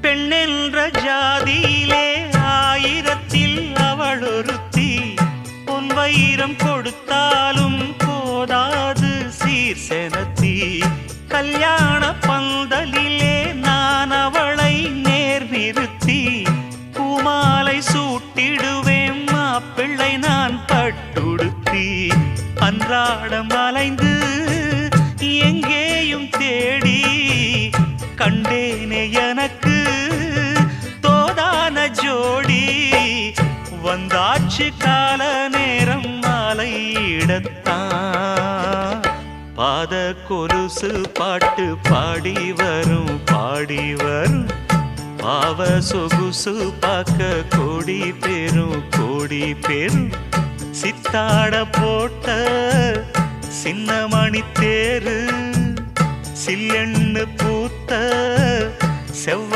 பெண்ணென்ற ஜாதியிலே ஆயிரத்தில் அவள் ஒருத்தி. பொன் வைரம் கொடுத்தாலும் போதாது சீர் செனத்தி. கல்யாண பந்தலிலே நான் அவளை நேர் நிறுத்தி. பூமாலை சூட்டிடுவேன் மாப்பிள்ளை நான் பட்டுடுத்தி. அன்றாடம் அலைந்து எங்கேயும் தேடி கண்டேனே எனக்கு தோதான ஜோடி. வந்தாச்சு கால நேரம் மாலையிடத்தான். பாத கொலுசு பாட்டு பாடி வரும் பாடி வரும். பாவ சொகுசு பார்க்க கோடி பேரும். சித்தாட போட்ட சின்ன மணி தேரு. சில்லெண்ணு பூத்த செவ்வ